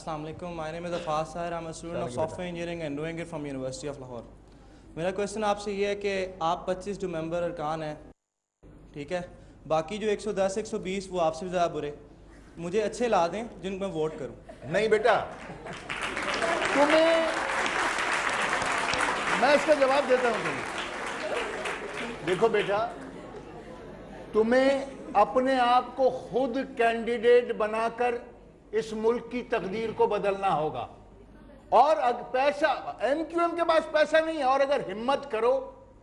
Assalamu alaikum. My name is Afas Sahir. I'm a student of software engineering and doing it from University of Lahore. मेरा question आपसे ये है कि आप 25 जो मेंबर अरकान हैं, ठीक है, बाकी जो 110 120 वो आपसे भी ज़्यादा बुरे, मुझे अच्छे ला दें जिनको मैं वोट करूं। नहीं बेटा, तुम्हें मैं इसका जवाब देता हूं तुम्हें। देखो बेटा, तुम्हें अपने आप को खुद कैंडिडेट बनाकर इस मुल्क की तकदीर को बदलना होगा। और अगर पैसा, एमक्यूएम के पास पैसा नहीं है और अगर हिम्मत करो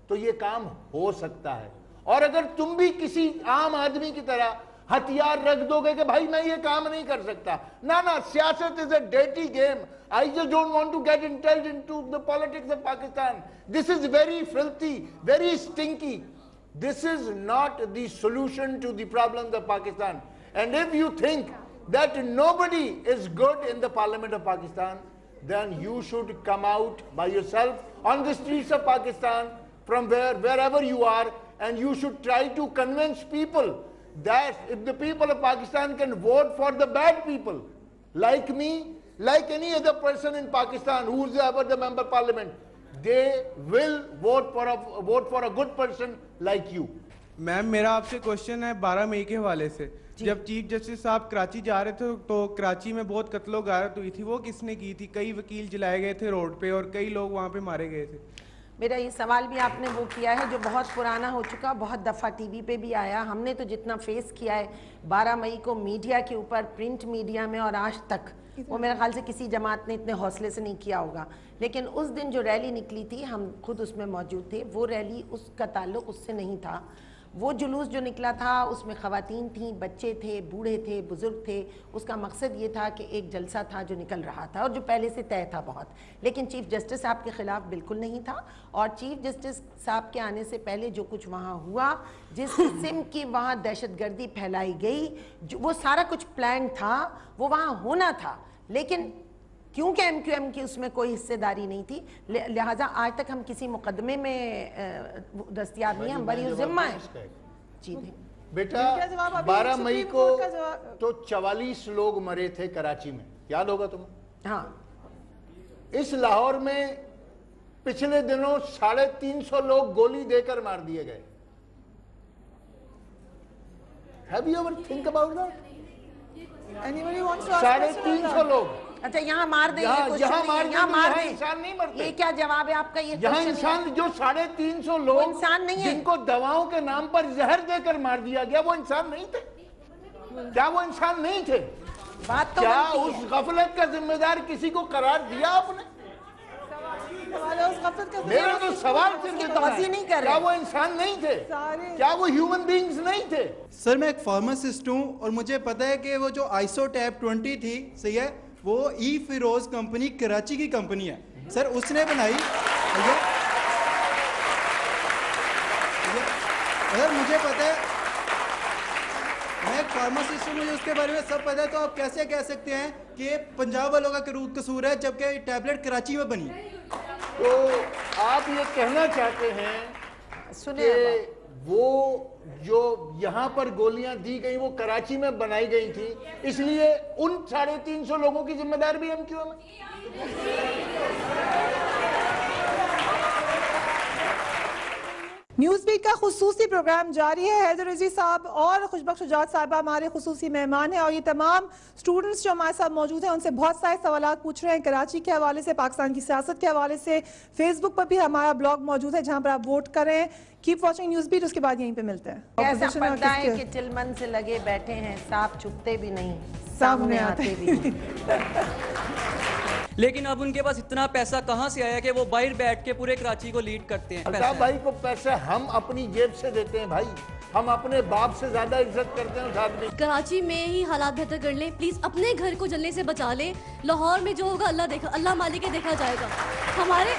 तो ये काम हो सकता है। और अगर तुम भी किसी आम आदमी की तरह हथियार रख दोगे कि भाई मैं ये काम नहीं कर सकता, ना ना, सियासत is a dirty game. I just don't want to get entangled into the politics of Pakistan. This is very filthy, very stinky. This is not the solution to the problems of Pakistan. And if you think that nobody is good in the parliament of Pakistan, then you should come out by yourself on the streets of Pakistan from wherever you are, and you should try to convince people that if the people of Pakistan can vote for the bad people like me, like any other person in Pakistan who is ever the member of parliament, they will vote for a good person like you. Ma'am, मेरा आपसे question है 12 मई के हवाले से। जब chief justice साहब कराची जा रहे थे तो कराची में बहुत कत्लो गारत हुई थी, वो किसने की थी? कई वकील जलाए गए थे रोड पे और कई लोग वहाँ पे मारे गए थे। मेरा ये सवाल भी आपने वो किया है जो बहुत पुराना हो चुका, बहुत दफ़ा टीवी पे भी आया। हमने तो जितना फेस किया है 12 मई को मीडिया के ऊपर, प्रिंट मीडिया में, और आज तक वो मेरे ख्याल से किसी जमात ने इतने हौसले से नहीं किया होगा। लेकिन उस दिन जो रैली निकली थी, हम खुद उसमें मौजूद थे। वो रैली, उसका ताल्लुक उससे नहीं था। वो जुलूस जो निकला था उसमें ख़वातीन थीं, बच्चे थे, बूढ़े थे, बुज़ुर्ग थे। उसका मकसद ये था कि एक जलसा था जो निकल रहा था और जो पहले से तय था बहुत, लेकिन चीफ़ जस्टिस साहब के ख़िलाफ़ बिल्कुल नहीं था। और चीफ़ जस्टिस साहब के आने से पहले जो कुछ वहाँ हुआ, जिस किस्म की वहाँ दहशतगर्दी फैलाई गई, वो सारा कुछ प्लान था, वो वहाँ होना था। लेकिन क्योंकि एमक्यूएम की उसमें कोई हिस्सेदारी नहीं थी, लिहाजा आज तक हम किसी मुकदमे में दस्तयाब नहीं, हम बरी ज़िम्मा है। जी बेटा, 12 मई को तो 44 लोग मरे थे कराची में, याद होगा तुम्हें? हाँ। इस लाहौर में पिछले दिनों 350 लोग गोली देकर मार दिए गए। Have you ever think about that? 350 लोग। अच्छा, यहाँ मार दें, यहाँ मार दें, इंसान नहीं मरते। ये क्या जवाब है आपका? ये यहाँ इंसान, जो 350 लोग इंसान नहीं है, जिनको दवाओं के नाम पर जहर देकर मार दिया गया, वो इंसान नहीं थे? क्या वो इंसान नहीं थे? बात तो क्या उस गफलत का जिम्मेदार किसी को करार दिया आपने? मेरा तो सवाल नहीं कर रहे। क्या वो इंसान नहीं थे? क्या वो ह्यूमन बीइंग्स नहीं थे? सर, मैं एक फार्मासिस्ट हूँ और मुझे पता है कि वो जो आइसो टैब 20 थी, सही है, वो ई फिरोज कंपनी कराची की कंपनी है सर, उसने बनाई। अगर मुझे पता है, मैं एक फार्मासिस्ट हूँ, मुझे उसके बारे में सब पता है, तो आप कैसे कह सकते हैं कि पंजाब वालों का कसूर है जबकि टैबलेट कराची में बनी? तो आप ये कहना चाहते हैं, सुने, वो जो यहाँ पर गोलियां दी गई वो कराची में बनाई गई थी, इसलिए उन 350 लोगों की जिम्मेदार भी एमक्यूएम है। न्यूज़बीट का खुसूसी प्रोग्राम जारी है। हैदर रजी साहब और खुशबख्श शुजात साहबा हमारे खुसूसी मेहमान हैं और ये तमाम स्टूडेंट्स जो हमारे साथ मौजूद हैं उनसे बहुत सारे सवाल पूछ रहे हैं कराची के हवाले से, पाकिस्तान की सियासत के हवाले से। फेसबुक पर भी हमारा ब्लॉग मौजूद है जहाँ पर आप वोट करें। कीप वॉचिंग न्यूज़बीट, उसके बाद यहीं पे मिलते हैं। ऐसा पता है कि टिलमन से लगे बैठे हैं, सांप छुपते भी नहीं, सामने आते भी। लेकिन अब उनके पास इतना पैसा कहाँ से आया कि वो बाहर बैठ के पूरे कराची को लीड करते हैं? अल्ताफ भाई को पैसे हम अपनी जेब से देते हैं भाई, हम अपने बाप से ज्यादा इज्जत करते हैं उस आदमी। कराची में ही हालात बेहतर कर लें प्लीज, अपने घर को जलने से बचा लें। लाहौर में जो होगा अल्लाह मालिक के देखा जाएगा। हमारे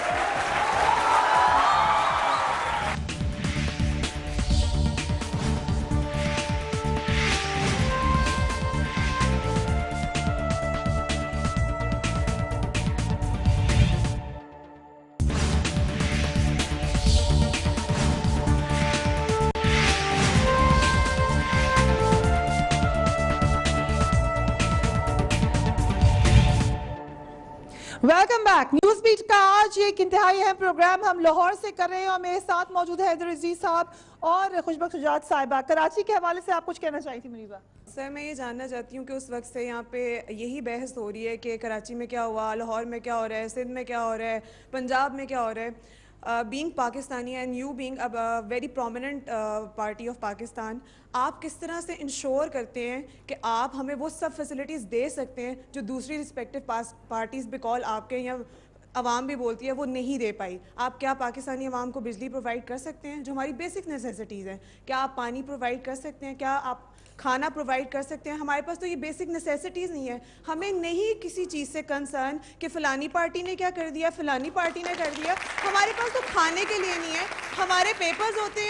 वेलकम बैक। न्यूज बीट का आज एक इंतहाई अहम प्रोग्राम हम लाहौर से कर रहे हैं और मेरे साथ मौजूद है हैदर अजीज साहब और खुशबख्श शुजात साहिबा। कराची के हवाले से आप कुछ कहना चाहती थी मुनीबा? सर, मैं ये जानना चाहती हूँ कि उस वक्त से यहाँ पे यही बहस हो रही है कि कराची में क्या हुआ, लाहौर में क्या हो रहा है, सिंध में क्या हो रहा है, पंजाब में क्या हो रहा है। Being Pakistani and you being a very prominent party of Pakistan, आप किस तरह से इंश्योर करते हैं कि आप हमें वो सब फैसिलिटीज़ दे सकते हैं जो दूसरी रिस्पेक्टिव पार्टीज़ बिकॉल आपके यहाँ अवाम भी बोलती है वो नहीं दे पाई? आप क्या पाकिस्तानी अवाम को बिजली प्रोवाइड कर सकते हैं जो हमारी बेसिक नेसेसिटीज़ हैं? क्या आप पानी प्रोवाइड कर सकते हैं? क्या आप खाना प्रोवाइड कर सकते हैं? हमारे पास तो ये बेसिक नेसेसिटीज़ नहीं है। हमें नहीं किसी चीज़ से कंसर्न कि फ़लानी पार्टी ने क्या कर दिया, फ़लानी पार्टी ने कर दिया। हमारे पास तो खाने के लिए नहीं है। हमारे पेपर्स होते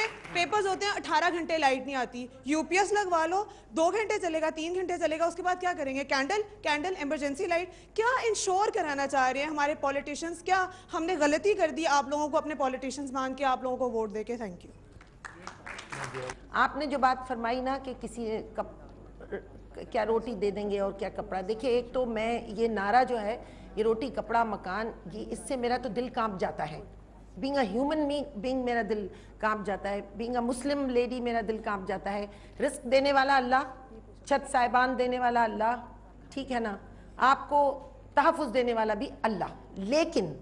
हैं 18 घंटे लाइट नहीं आती। यूपीएस लगवा लो, 2 घंटे चलेगा, 3 घंटे चलेगा, उसके बाद क्या करेंगे? Candle emergency light. क्या इंश्योर कराना चाह रहे हैं हमारे पॉलिटिशियंस? क्या हमने गलती कर दी आप लोगों को अपने पॉलिटिशियंस मान के आप लोगों को वोट दे के? Thank you. आपने जो बात फरमाई ना कि किसी क्या रोटी दे देंगे और क्या कपड़ा, देखिए एक तो मैं ये नारा जो है ये रोटी कपड़ा मकान, ये इससे मेरा तो दिल कांप जाता है। बीइंग अ ह्यूमन बीइंग मेरा दिल कांप जाता है। बीइंग अ मुस्लिम लेडी मेरा दिल कांप जाता है। रिस्क देने वाला अल्लाह, छत साहिबान देने वाला अल्लाह, ठीक है ना, आपको तहफ़्फ़ुज़ देने वाला भी अल्लाह। लेकिन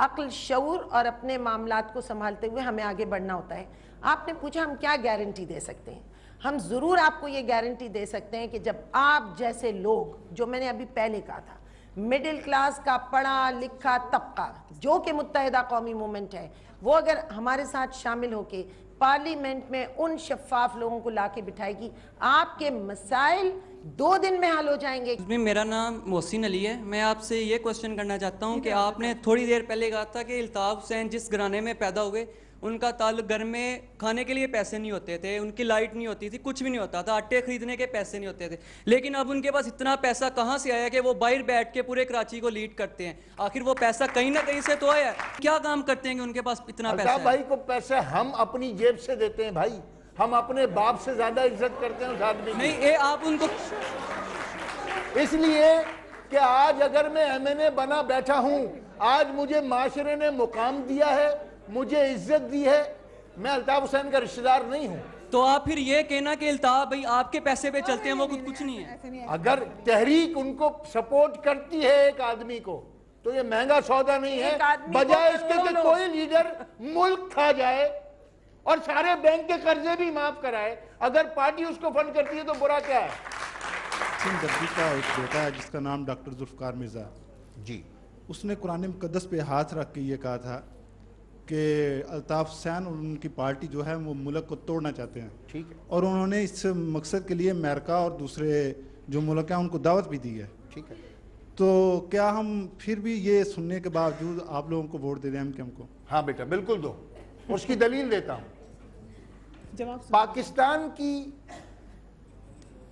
अक्ल, शऊर और अपने मामलात को संभालते हुए हमें आगे बढ़ना होता है। आपने पूछा हम क्या गारंटी दे सकते हैं? हम ज़रूर आपको ये गारंटी दे सकते हैं कि जब आप जैसे लोग, जो मैंने अभी पहले कहा था, मिडिल क्लास का पढ़ा लिखा तबका जो कि मुत्तहिदा कौमी मूवमेंट है, वो अगर हमारे साथ शामिल होके पार्लियामेंट में उन शफाफ लोगों को लाके बिठाएगी, आपके मसाइल 2 दिन में हल हो जाएंगे। मेरा नाम मोहसिन अली है। मैं आपसे ये क्वेश्चन करना चाहता हूँ कि आपने थोड़ी देर पहले कहा था कि अल्ताफ हुसैन जिस घराने में पैदा हुए उनका ताल्लुक घर में खाने के लिए पैसे नहीं होते थे, उनकी लाइट नहीं होती थी, कुछ भी नहीं होता था, आटे खरीदने के पैसे नहीं होते थे। लेकिन अब उनके पास इतना पैसा कहाँ से आया कि वो बाहर बैठ के पूरे कराची को लीड करते हैं? आखिर वो पैसा कहीं ना कहीं से तो आया है। क्या काम करते हैं कि उनके पास इतना पैसा है? भाई को पैसा हम अपनी जेब से देते हैं भाई, हम अपने बाप से ज्यादा इज्जत करते हैं उस आदमी की। नहीं, ये आप उनको इसलिए कि आज अगर मैं एमएनए बना बैठा हूं, आज मुझे माशरे ने मुकाम दिया है, मुझे इज्जत दी है, मैं अल्ताफ हुसैन का रिश्तेदार नहीं हूं। तो आप फिर ये कहना कि अल्ताफ भाई आपके पैसे पे चलते हैं, वो कुछ नहीं है। अगर तहरीक उनको सपोर्ट करती है एक आदमी को, तो ये महंगा सौदा नहीं है। बजाय इसके कि कोई लीडर मुल्क खा जाए और सारे बैंक के कर्जे भी माफ कराए, अगर पार्टी उसको फंड करती है तो बुरा क्या है? सिंह का एक बेटा है जिसका नाम डॉक्टर जुल्फकार मिर्जा जी, उसने कुरान मुकद्दस पे हाथ रख के ये कहा था कि अल्ताफ हुसैन और उनकी पार्टी जो है वो मुल्क को तोड़ना चाहते हैं। ठीक है। और उन्होंने इस मकसद के लिए अमेरिका और दूसरे जो मुल्क हैं उनको दावत भी दी है। ठीक है। तो क्या हम फिर भी ये सुनने के बावजूद आप लोगों को वोट दे दें एमक्यूएम को? हाँ बेटा बिल्कुल दो। उसकी दलील देता हूं। पाकिस्तान की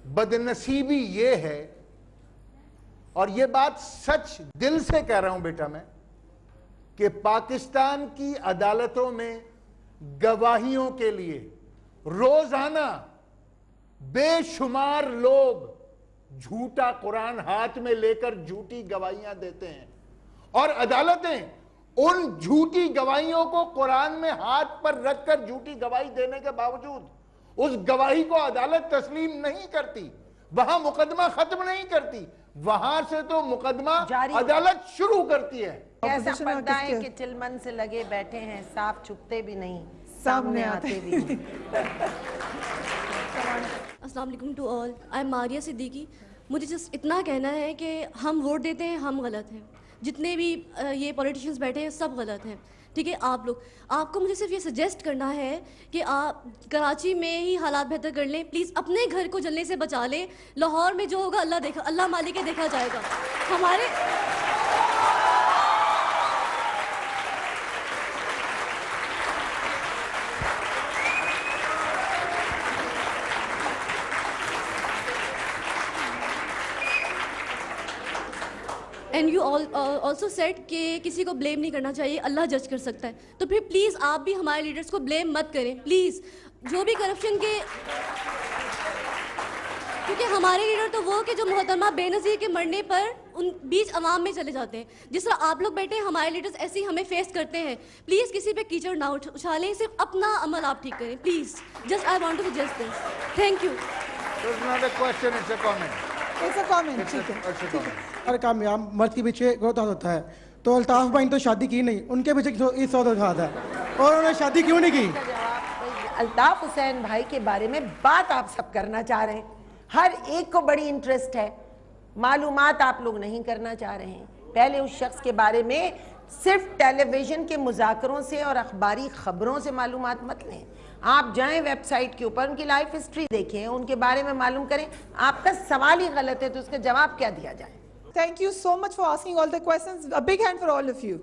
बदनसीबी ये है, और ये बात सच दिल से कह रहा हूं बेटा मैं, कि पाकिस्तान की अदालतों में गवाहियों के लिए रोजाना बेशुमार लोग झूठा कुरान हाथ में लेकर झूठी गवाहियां देते हैं, और अदालतें उन झूठी गवाहियों को कुरान में हाथ पर रखकर झूठी गवाही देने के बावजूद उस गवाही को अदालत तस्लीम नहीं करती, वहां मुकदमा खत्म नहीं करती, वहां से तो मुकदमा अदालत शुरू करती है। ऐसा पर्दा है कि चिलमन से लगे बैठे हैं, साफ छुपते भी नहीं, सामने आते भी नहीं। अस्सलाम वालेकुम to all, I am Maria Siddiqui. मुझे जस्ट इतना कहना है कि हम वोट देते हैं, हम गलत हैं। जितने भी ये पॉलिटिशियंस बैठे हैं सब गलत हैं, ठीक है। आप लोग, आपको मुझे सिर्फ ये सजेस्ट करना है कि आप कराची में ही हालात बेहतर कर लें। प्लीज़ अपने घर को जलने से बचा लें। लाहौर में जो होगा अल्लाह मालिक के देखा जाएगा। हमारे एंड यू ऑल्सो सेड कि किसी को ब्लेम नहीं करना चाहिए, अल्लाह जज कर सकता है। तो फिर प्लीज़ आप भी हमारे लीडर्स को ब्लेम मत करें प्लीज़। जो भी करप्शन के क्योंकि हमारे लीडर तो वो कि जो मोहतरमा बेनज़ीर के मरने पर उन बीच अवाम में चले जाते हैं। जिस तरह आप लोग बैठे हैं, हमारे लीडर्स ऐसे ही हमें फेस करते हैं। प्लीज़ किसी पे कीचड़ ना उछालें, सिर्फ अपना अमल आप ठीक करें please. Just I want to suggest this. Thank you. It's not a question, it's a comment. It's a comment, ठीक है, It's a ठीक है। comment. हर कामयाब मर्द के पीछे बहुत होता है, तो अल्ताफ भाई ने तो शादी की नहीं, उनके पीछे इस सौदा था और उन्होंने शादी क्यों नहीं की? अल्ताफ हुसैन भाई के बारे में बात आप सब करना चाह रहे हैं, हर एक को बड़ी इंटरेस्ट है, मालूमात आप लोग नहीं करना चाह रहे हैं। पहले उस शख्स के बारे में सिर्फ टेलीविजन के मुज़ाकरों से और अखबारी खबरों से मालूमात मत लें, आप जाएं वेबसाइट के ऊपर, उनकी लाइफ हिस्ट्री देखें, उनके बारे में मालूम करें। आपका सवाल ही गलत है तो उसका जवाब क्या दिया जाए? Thank you so much for asking all the questions. A big hand for all of you.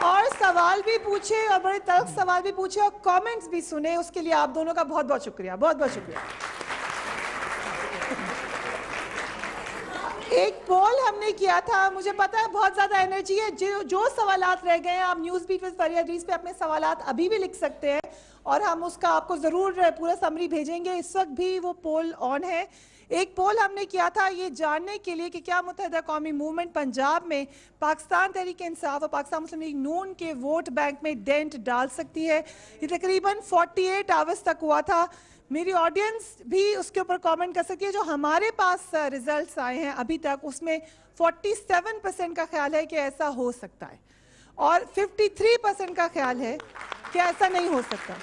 और सवाल भी पूछे और बड़े तल्ख सवाल भी पूछे और कमेंट्स भी सुने, उसके लिए आप दोनों का बहुत बहुत शुक्रिया, बहुत बहुत शुक्रिया। एक पोल हमने किया था, मुझे पता है बहुत ज़्यादा एनर्जी है, जो सवालात रह गए हैं आप न्यूज़ बीट विद फरिया इदरीस पे अपने सवालात अभी भी लिख सकते हैं और हम उसका आपको ज़रूर पूरा समरी भेजेंगे। इस वक्त भी वो पोल ऑन है। एक पोल हमने किया था ये जानने के लिए कि क्या मुत्तहिदा कौमी मूवमेंट पंजाब में पाकिस्तान तहरीक इंसाफ और पाकिस्तान मुस्लिम लीग नून के वोट बैंक में डेंट डाल सकती है। ये तकरीबन 48 आवर्स तक हुआ था। मेरी ऑडियंस भी उसके ऊपर कमेंट कर सकती है। जो हमारे पास रिजल्ट्स आए हैं अभी तक, उसमें 47% का ख्याल है कि ऐसा हो सकता है और 53% का ख्याल है कि ऐसा नहीं हो सकता।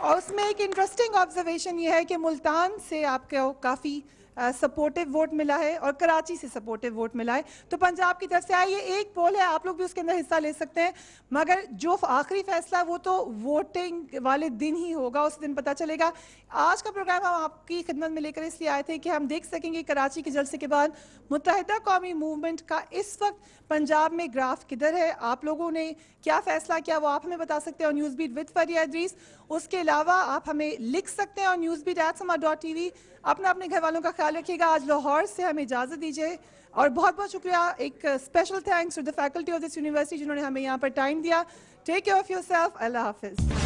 और उसमें एक इंटरेस्टिंग ऑब्जर्वेशन ये है कि मुल्तान से आपको काफ़ी सपोर्टिव वोट मिला है और कराची से सपोर्टिव वोट मिला है, तो पंजाब की तरफ से आया। ये एक पोल है, आप लोग भी उसके अंदर हिस्सा ले सकते हैं, मगर जो आखिरी फैसला वो तो वोटिंग वाले दिन ही होगा, उस दिन पता चलेगा। आज का प्रोग्राम हम आपकी खिदमत में लेकर इसलिए आए थे कि हम देख सकेंगे कराची के जलसे के बाद मुत्तहिदा कौमी मूवमेंट का इस वक्त पंजाब में ग्राफ किधर है, आप लोगों ने क्या फैसला किया वो आप हमें बता सकते हैं और न्यूज़ बीट विद फरिया इदरीस। उसके अलावा आप हमें लिख सकते हैं और newsbeat@sama.tv। अपना अपने घर वालों का ख्याल रखिएगा। आज लाहौर से हमें इजाज़त दीजिए और बहुत बहुत शुक्रिया, एक special thanks to the faculty of this university जिन्होंने हमें यहाँ पर टाइम दिया। Take care of yourself. अल्लाह हाफिज़।